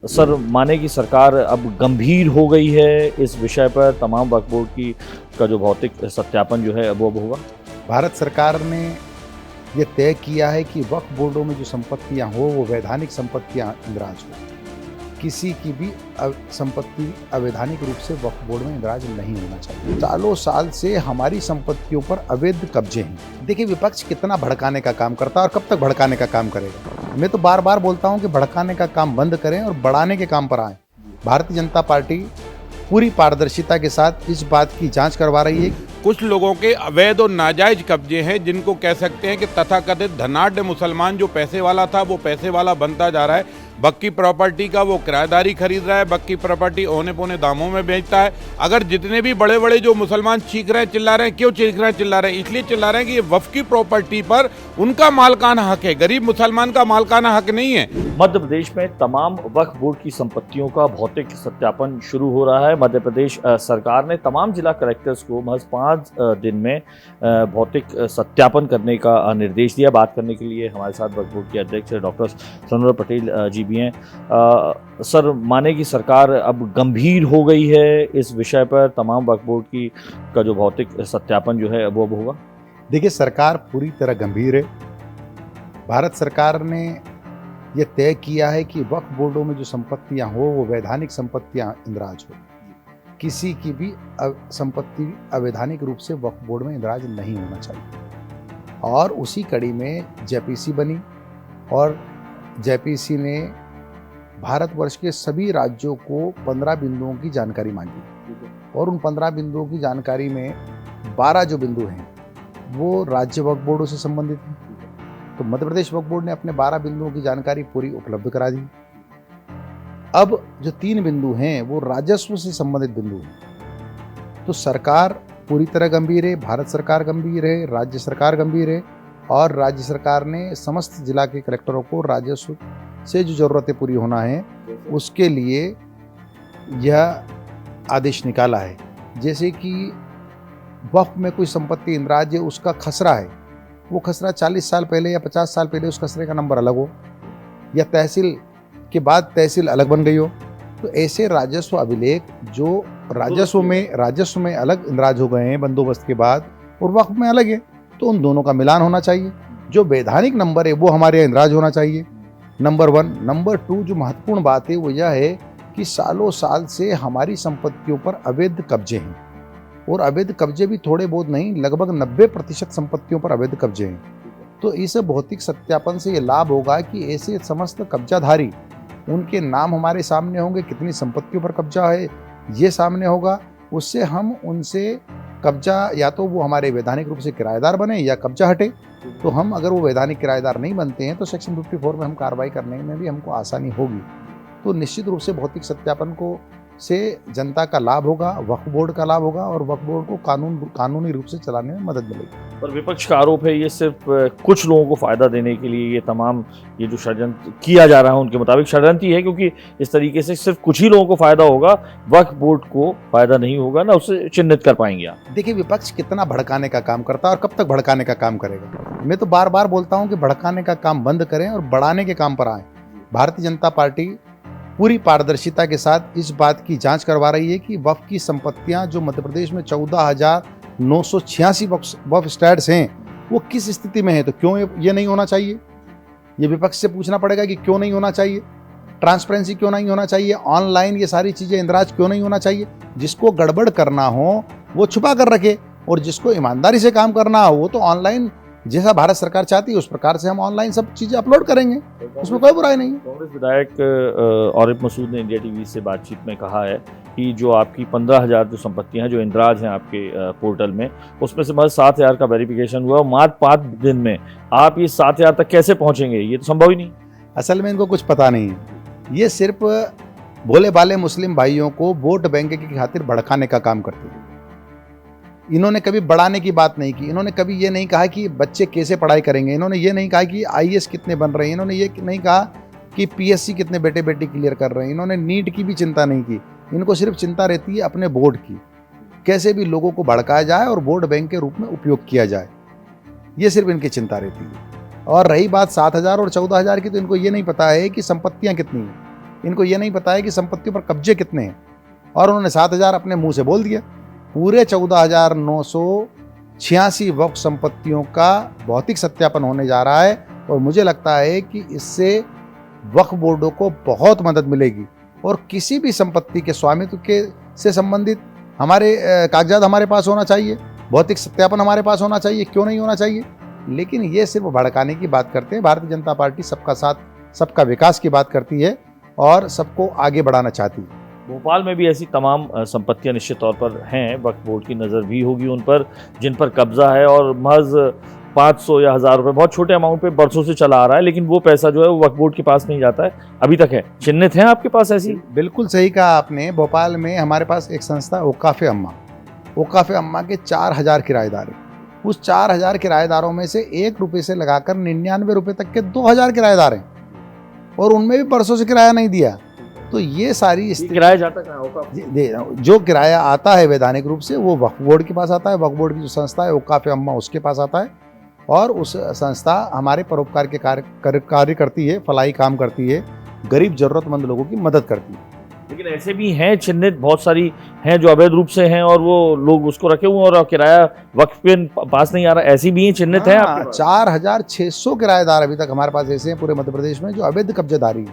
Sir, माने की सरकार अब गंभीर हो गई है इस विषय पर, तमाम वक्फ बोर्ड की का जो भौतिक सत्यापन जो है वो अब होगा। भारत सरकार ने ये तय किया है कि वक्फ बोर्डों में जो संपत्तियां हो वो वैधानिक संपत्तियां इंदराज हो। किसी की भी संपत्ति अवैधानिक रूप से वक्फ बोर्ड में इंदराज नहीं होना चाहिए। सालों साल से हमारी संपत्तियों पर अवैध कब्जे हैं। देखिए, विपक्ष कितना भड़काने का काम करता है और कब तक भड़काने का काम करेगा। मैं तो बार बार बोलता हूं कि भड़काने का काम बंद करें और बढ़ाने के काम पर आएं। भारतीय जनता पार्टी पूरी पारदर्शिता के साथ इस बात की जांच करवा रही है। कुछ लोगों के अवैध और नाजायज कब्जे हैं, जिनको कह सकते हैं कि तथाकथित धनाढ्य मुसलमान जो पैसे वाला था वो पैसे वाला बनता जा रहा है। बक्की प्रॉपर्टी का वो किराएदारी खरीद रहा है, बक्की प्रॉपर्टी औने पौने दामों में बेचता है। अगर जितने भी बड़े बड़े जो मुसलमान चीख रहे हैं चिल्ला रहे हैं, क्यों चीख रहे हैं चिल्ला रहे हैं? इसलिए चिल्ला रहे हैं कि ये वक्फ की प्रॉपर्टी पर उनका मालकाना हक है, गरीब मुसलमान का मालकाना हक नहीं है। मध्य प्रदेश में तमाम वक्फ बोर्ड की संपत्तियों का भौतिक सत्यापन शुरू हो रहा है। मध्य प्रदेश सरकार ने तमाम जिला कलेक्टर्स को महज 5 दिन में भौतिक सत्यापन करने का निर्देश दिया। बात करने के लिए हमारे साथ वक्फ बोर्ड के अध्यक्ष डॉक्टर सनोवर पटेल जी भी हैं। सर, माने की सरकार अब गंभीर हो गई है इस विषय पर, तमाम वक्फ बोर्ड की का जो भौतिक सत्यापन जो है वो अब होगा। देखिए, सरकार पूरी तरह गंभीर है। भारत सरकार ने यह तय किया है कि वक्फ बोर्डों में जो संपत्तियां हो वो वैधानिक संपत्तियां इंदराज हो। किसी की भी संपत्ति अवैधानिक रूप से वक्फ बोर्ड में इंदराज नहीं होना चाहिए। और उसी कड़ी में जेपीसी बनी और जेपीसी ने भारतवर्ष के सभी राज्यों को 15 बिंदुओं की जानकारी मांगी और उन 15 बिंदुओं की जानकारी में 12 जो बिंदु हैं वो राज्य वक्फ बोर्डों से संबंधित हैं। तो मध्य प्रदेश वक्फ बोर्ड ने अपने 12 बिंदुओं की जानकारी पूरी उपलब्ध करा दी। अब जो 3 बिंदु हैं वो राजस्व से संबंधित बिंदु हैं। तो सरकार पूरी तरह गंभीर है, भारत सरकार गंभीर है, राज्य सरकार गंभीर है और राज्य सरकार ने समस्त जिला के कलेक्टरों को राजस्व से जो ज़रूरतें पूरी होना है उसके लिए यह आदेश निकाला है। जैसे कि वक्फ में कोई संपत्ति इंदराज है, उसका खसरा है, वो खसरा 40 साल पहले या 50 साल पहले उस खसरे का नंबर अलग हो या तहसील के बाद तहसील अलग बन गई हो, तो ऐसे राजस्व अभिलेख जो राजस्व में अलग इंदराज हो गए हैं बंदोबस्त के बाद और वक्फ में अलग है, तो उन दोनों का मिलान होना चाहिए। जो वैधानिक नंबर है वो हमारे यहाँ इंदराज होना चाहिए, नंबर 1। नंबर 2, जो महत्वपूर्ण बात है वो यह है कि सालों साल से हमारी संपत्तियों पर अवैध कब्जे हैं और अवैध कब्जे भी थोड़े बहुत नहीं, लगभग 90% संपत्तियों पर अवैध कब्जे हैं। तो इस भौतिक सत्यापन से ये लाभ होगा कि ऐसे समस्त कब्जाधारी, उनके नाम हमारे सामने होंगे, कितनी संपत्तियों पर कब्जा है ये सामने होगा। उससे हम उनसे कब्जा, या तो वो हमारे वैधानिक रूप से किराएदार बने या कब्जा हटे। तो हम अगर वो वैधानिक किराएदार नहीं बनते हैं तो सेक्शन 54 में हम कार्रवाई करने में भी हमको आसानी होगी। तो निश्चित रूप से भौतिक सत्यापन को से जनता का लाभ होगा, वक्फ बोर्ड का लाभ होगा और वक्फ बोर्ड को कानूनी रूप से चलाने में मदद मिलेगी। पर विपक्ष का आरोप है ये सिर्फ कुछ लोगों को फायदा देने के लिए ये जो षड्यंत्र किया जा रहा है उनके मुताबिक षड्यंत्र ही है, क्योंकि इस तरीके से सिर्फ कुछ ही लोगों को फायदा होगा, वक्फ बोर्ड को फायदा नहीं होगा, ना उसे चिन्हित कर पाएंगे आप। देखिए, विपक्ष कितना भड़काने का काम करता है और कब तक भड़काने का काम करेगा। मैं तो बार बार बोलता हूं कि भड़काने का काम बंद करें और बढ़ाने के काम पर आएं। भारतीय जनता पार्टी पूरी पारदर्शिता के साथ इस बात की जांच करवा रही है कि वक्फ की संपत्तियां जो मध्य प्रदेश में 14,986 वक्फ स्टैट्स हैं वो किस स्थिति में है। तो क्यों ये नहीं होना चाहिए, ये विपक्ष से पूछना पड़ेगा कि क्यों नहीं होना चाहिए। ट्रांसपेरेंसी क्यों नहीं होना चाहिए, ऑनलाइन ये सारी चीज़ें इंदराज क्यों नहीं होना चाहिए। जिसको गड़बड़ करना हो वो छुपा कर रखे और जिसको ईमानदारी से काम करना हो वो तो ऑनलाइन, जैसा भारत सरकार चाहती है उस प्रकार से हम ऑनलाइन सब चीज़ें अपलोड करेंगे, उसमें कोई बुराई नहीं है। कांग्रेस विधायक आरिफ मसूद ने इंडिया टीवी से बातचीत में कहा है कि जो आपकी 15,000 जो संपत्तियां हैं जो इंदराज हैं आपके पोर्टल में, उसमें से बस 7,000 का वेरिफिकेशन हुआ, मात्र 5 दिन में आप ये 7,000 तक कैसे पहुंचेंगे? ये तो संभव ही नहीं। असल में इनको कुछ पता नहीं है, ये सिर्फ भोले भाले मुस्लिम भाइयों को वोट बैंक की खातिर भड़काने का काम करते हैं। इन्होंने कभी बढ़ाने की बात नहीं की, इन्होंने कभी ये नहीं कहा कि बच्चे कैसे पढ़ाई करेंगे, इन्होंने ये नहीं कहा कि आईएएस कितने बन रहे हैं, इन्होंने ये नहीं कहा कि पीएससी कितने बेटे बेटी क्लियर कर रहे हैं, इन्होंने नीट की भी चिंता नहीं की। इनको सिर्फ चिंता रहती है अपने वोट की, कैसे भी लोगों को भड़काया जाए और वोट बैंक के रूप में उपयोग किया जाए, ये सिर्फ इनकी चिंता रहती है। और रही बात 7,000 और 14,000 की, तो इनको ये नहीं पता है कि संपत्तियां कितनी हैं। इनको ये नहीं पता है कि संपत्तियों पर कब्जे कितने हैं, और उन्होंने 7,000 अपने मुंह से बोल दिया। पूरे 14,986 वक्फ संपत्तियों का भौतिक सत्यापन होने जा रहा है, और मुझे लगता है कि इससे वक्फ बोर्डों को बहुत मदद मिलेगी, और किसी भी संपत्ति के स्वामित्व के से संबंधित हमारे कागजात हमारे पास होना चाहिए, भौतिक सत्यापन हमारे पास होना चाहिए, क्यों नहीं होना चाहिए। लेकिन ये सिर्फ भड़काने की बात करते हैं। भारतीय जनता पार्टी सबका साथ, सबका विकास की बात करती है और सबको आगे बढ़ाना चाहती है। भोपाल में भी ऐसी तमाम संपत्तियां निश्चित तौर पर हैं, वक्फ बोर्ड की नज़र भी होगी उन पर जिन पर कब्जा है, और महज 500 या 1000 रुपये बहुत छोटे अमाउंट पे बरसों से चला आ रहा है, लेकिन वो पैसा जो है वो वक्फ बोर्ड के पास नहीं जाता है, अभी तक है। चिन्हित हैं आपके पास ऐसी? बिल्कुल सही कहा आपने। भोपाल में हमारे पास एक संस्था औकाफ अम्मा के 4000 किराएदार हैं। उस 4000 किराएदारों में से 1 रुपये से लगाकर 99 रुपये तक के 2000 किराएदार हैं, और उनमें भी बरसों से किराया नहीं दिया। तो ये सारी किराया जाता कहाँ औकाफ? जो किराया आता है वैधानिक रूप से वो वक्फ बोर्ड के पास आता है। वक्फ बोर्ड की जो संस्था है औकाफ अम्मा उसके पास आता है, और उस संस्था हमारे परोपकार के कार्य करती है, फलाही काम करती है, गरीब जरूरतमंद लोगों की मदद करती है। लेकिन ऐसे भी हैं चिन्हित, बहुत सारी हैं जो अवैध रूप से हैं और वो लोग उसको रखे हुए और किराया वक्फ पे पास नहीं आ रहा, ऐसी भी चिन्हित है आपके पास? 4600 किराएदार अभी तक हमारे पास ऐसे हैं पूरे मध्य प्रदेश में जो अवैध कब्जेदारी है।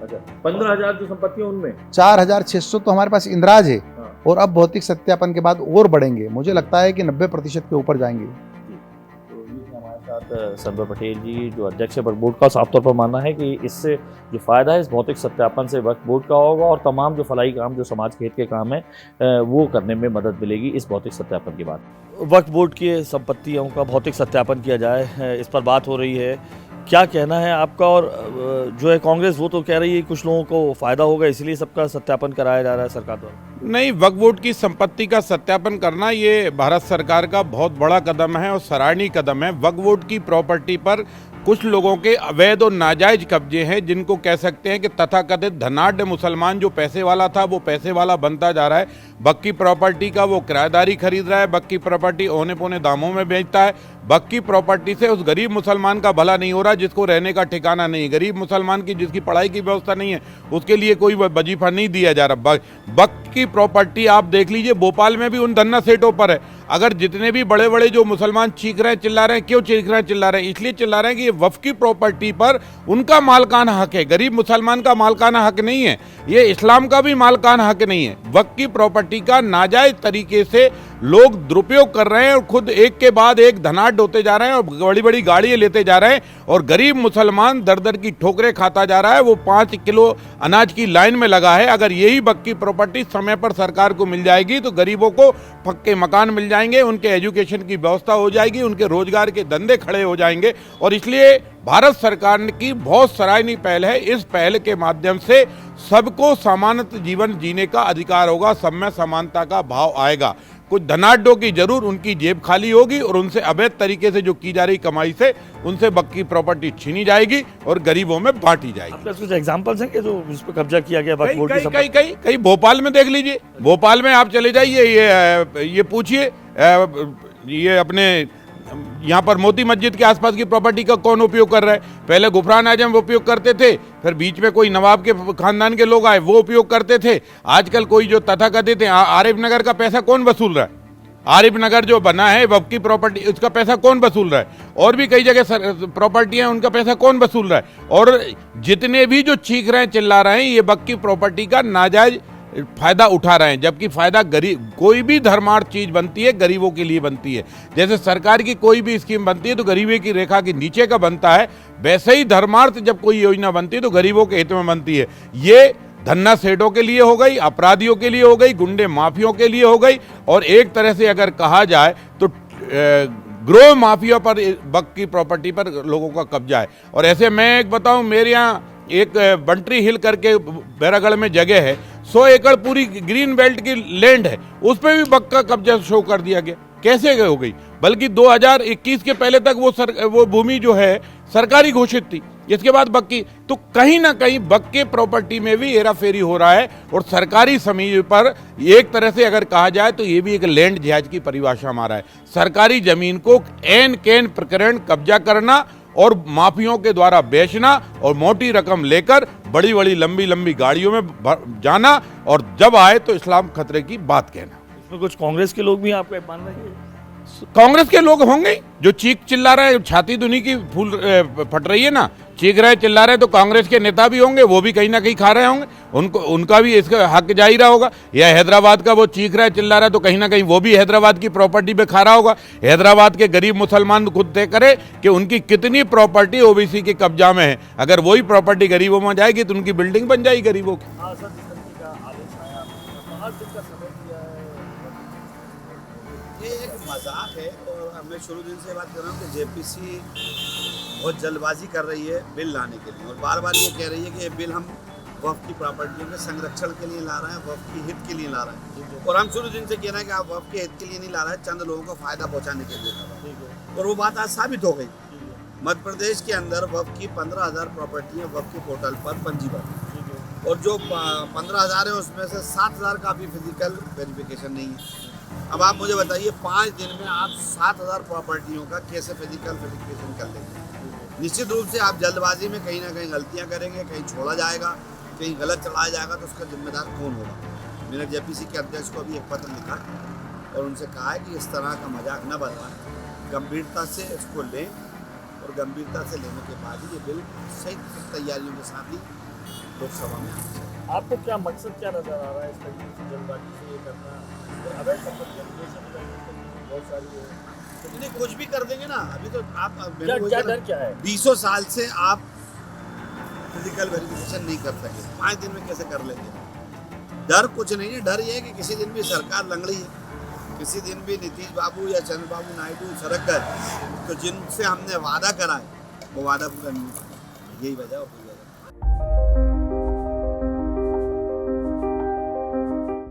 अच्छा, 15,000 जो संपत्ति है उनमें 4600 तो हमारे पास इंद्राज है, और अब भौतिक सत्यापन के बाद और बढ़ेंगे। मुझे लगता है कि 90% के ऊपर जाएंगे। संजय पटेल जी जो अध्यक्ष है वक्फ बोर्ड का, साफ तौर पर मानना है कि इससे जो फायदा है इस भौतिक सत्यापन से वक्फ बोर्ड का होगा, और तमाम जो फलाई काम जो समाज के हित के काम है वो करने में मदद मिलेगी इस भौतिक सत्यापन के बाद। वक्फ बोर्ड की संपत्तियों का भौतिक सत्यापन किया जाए, इस पर बात हो रही है, क्या कहना है आपका? और जो है कांग्रेस वो तो कह रही है कुछ लोगों को फायदा होगा इसलिए सबका सत्यापन कराया जा रहा है सरकार द्वारा। नहीं, वक्फ बोर्ड की संपत्ति का सत्यापन करना ये भारत सरकार का बहुत बड़ा कदम है और सराहनीय कदम है। वक्फ बोर्ड की प्रॉपर्टी पर कुछ लोगों के अवैध और नाजायज कब्जे हैं, जिनको कह सकते हैं कि तथाकथित धनाढ्य मुसलमान जो पैसे वाला था वो पैसे वाला बनता जा रहा है। वक्फ की प्रॉपर्टी का वो किराएदारी खरीद रहा है, वक्फ की प्रॉपर्टी औने पौने दामों में बेचता है। वक्फ की प्रॉपर्टी से उस गरीब मुसलमान का भला नहीं हो रहा जिसको रहने का ठिकाना नहीं, गरीब मुसलमान की जिसकी पढ़ाई की व्यवस्था नहीं है उसके लिए कोई वजीफा नहीं दिया जा रहा। वक्फ की प्रॉपर्टी आप देख लीजिए, भोपाल में भी उन धन्ना सेठों पर है। अगर जितने भी बड़े बड़े जो मुसलमान चीख रहे हैं चिल्ला रहे हैं, क्यों चीख रहे हैं चिल्ला रहे हैं? इसलिए चिल्ला रहे हैं कि ये वक्फ की प्रॉपर्टी पर उनका मालकाना हक है, गरीब मुसलमान का मालकाना हक नहीं है, ये इस्लाम का भी मालकाना हक नहीं है। वक्फ की प्रॉपर्टी का नाजायज तरीके से लोग दुरुपयोग कर रहे हैं और खुद एक के बाद एक धनाढ्य होते जा रहे हैं और बड़ी बड़ी गाड़ियां लेते जा रहे हैं, और गरीब मुसलमान दर दर की ठोकरें खाता जा रहा है। वो 5 किलो अनाज की लाइन में लगा है। अगर यही वक्फ की प्रॉपर्टी समय पर सरकार को मिल जाएगी तो गरीबों को पक्के मकान मिल जाएंगे, उनके एजुकेशन की व्यवस्था हो जाएगी, उनके रोजगार के धंधे खड़े हो जाएंगे। और इसलिए भारत सरकार की बहुत सराहनीय पहल है। इस पहल के माध्यम से सबको समानता जीवन जीने का अधिकार होगा, सब में समानता का भाव आएगा। कुछ धनाढ्यों की जरूर उनकी जेब खाली होगी और उनसे अवैध तरीके से जो की जा रही कमाई से उनसे वक्फ की प्रॉपर्टी छीनी जाएगी और गरीबों में बांटी जाएगी। आपके कुछ एग्जांपल्स हैं कि जो इस पर कब्जा किया गया वक्फ बोर्ड की? कई भोपाल में देख लीजिए, भोपाल में आप चले जाइए, ये पूछिए, ये अपने यहाँ पर मोती मस्जिद के आसपास की प्रॉपर्टी का कौन उपयोग कर रहा है? पहले गुफरान आजम वो उपयोग करते थे, फिर बीच में कोई नवाब के खानदान के लोग आए वो उपयोग करते थे। आजकल कोई जो तथाकथित है, आरिफ नगर का पैसा कौन वसूल रहा है? आरिफ नगर जो बना है वक्फ की प्रॉपर्टी, उसका पैसा कौन वसूल रहा है? और भी कई जगह प्रॉपर्टी है, उनका पैसा कौन वसूल रहा है? और जितने भी जो चीख रहे हैं चिल्ला रहे हैं, ये वक्फ की प्रॉपर्टी का नाजायज फायदा उठा रहे हैं, जबकि फायदा गरीब, कोई भी धर्मार्थ चीज बनती है गरीबों के लिए बनती है। जैसे सरकार की कोई भी स्कीम बनती है तो गरीबी की रेखा के नीचे का बनता है, वैसे ही धर्मार्थ जब कोई योजना बनती है तो गरीबों के हित में बनती है। ये धन्ना सेठों के लिए हो गई, अपराधियों के लिए हो गई, गुंडे माफियों के लिए हो गई, और एक तरह से अगर कहा जाए तो ग्रोह माफिया पर वक्फ की प्रॉपर्टी पर लोगों का कब्जा है। और ऐसे मैं एक बताऊं, मेरे यहाँ एक बंटरी हिल करके बैरागढ़ में जगह है, 100 एकड़ पूरी ग्रीन बेल्ट की लैंड है, उस पर भी वक्फ का कब्जा शो कर दिया गया। कैसे हो गई? बल्कि 2021 के पहले तक वो भूमि जो है सरकारी घोषित थी, इसके बाद वक्फ की। तो कहीं ना कहीं वक्फ के प्रॉपर्टी में भी हेराफेरी हो रहा है, और सरकारी जमीन पर एक तरह से अगर कहा जाए तो ये भी एक लैंड जहाज की परिभाषा हमारा है। सरकारी जमीन को एन कैन प्रकरण कब्जा करना और माफियों के द्वारा बेचना और मोटी रकम लेकर बड़ी बड़ी लंबी लंबी गाड़ियों में जाना और जब आए तो इस्लाम खतरे की बात कहना। इसमें कुछ कांग्रेस के लोग भी आपको मान रहे हैं? कांग्रेस के लोग होंगे जो चीख चिल्ला रहे हैं, छाती दुनी की फूल फट रही है ना, चीख रहे चिल्ला रहे, तो कांग्रेस के नेता भी होंगे, वो भी कहीं ना कहीं खा रहे होंगे, उनका भी इसका हक जाहिर होगा। या हैदराबाद का वो चीख रहा है चिल्ला रहा है तो कहीं ना कहीं वो भी हैदराबाद की प्रॉपर्टी पे खा रहा होगा। हैदराबाद के गरीब मुसलमान खुद तय करे कि उनकी कितनी प्रॉपर्टी ओबीसी के कब्जा में है। अगर वही प्रॉपर्टी गरीबों में जाएगी तो उनकी बिल्डिंग बन जाएगी गरीबों की। ये एक मजाक है और मैं शुरू दिन से बात कर रहा हूँ कि जेपीसी बहुत जल्दबाजी कर रही है बिल लाने के लिए और बार बार ये कह रही है कि ये बिल हम वक्फ की प्रॉपर्टियों के संरक्षण के लिए ला रहे हैं, वक्फ की हित के लिए ला रहे हैं। और हम शुरू दिन से कह रहे हैं कि आप वक्फ के हित के लिए नहीं ला रहे हैं, चंद लोगों को फायदा पहुँचाने के लिए ला रहे हैं। और वो बात आज साबित हो गई। मध्य प्रदेश के अंदर वक्फ की 15,000 प्रॉपर्टियाँ वक्फ के पोर्टल पर पंजीबद्ध और जो 15,000 है उसमें से 7,000 का भी फिजिकल वेरिफिकेशन नहीं है। अब आप मुझे बताइए 5 दिन में आप 7,000 प्रॉपर्टियों का कैसे फिजिकल वेरिफिकेशन कर लेंगे? निश्चित रूप से आप जल्दबाजी में कहीं ना कहीं गलतियां करेंगे, कहीं छोड़ा जाएगा, कहीं गलत चलाया जाएगा, तो उसका जिम्मेदार कौन होगा? मैंने जेपीसी के अध्यक्ष को अभी एक पत्र लिखा और उनसे कहा है कि इस तरह का मजाक न बनवाएं, गंभीरता से इसको लें और गंभीरता से लेने के बाद ही ये बिल सही तैयारियों के साथ ही लोकसभा में आना चाहिए। आपको क्या मकसद क्या नजर आ रहा है इस तरीके से जल्दबाजी से ये करना? अवैध संपत्तियां बहुत सारी है, नहीं कुछ भी कर देंगे ना। अभी तो आप क्या डर क्या है? 20 साल से आप फिजिकल वेरिफिकेशन नहीं कर सके, 5 दिन में कैसे कर लेंगे? डर कुछ नहीं है, डर ये है कि किसी दिन भी सरकार लंगड़ी है, किसी दिन भी नीतीश बाबू या चंद्रबाबू नायडू सड़क गए तो जिनसे हमने वादा करा है वो वादा पूरा नहीं, यही वजह है।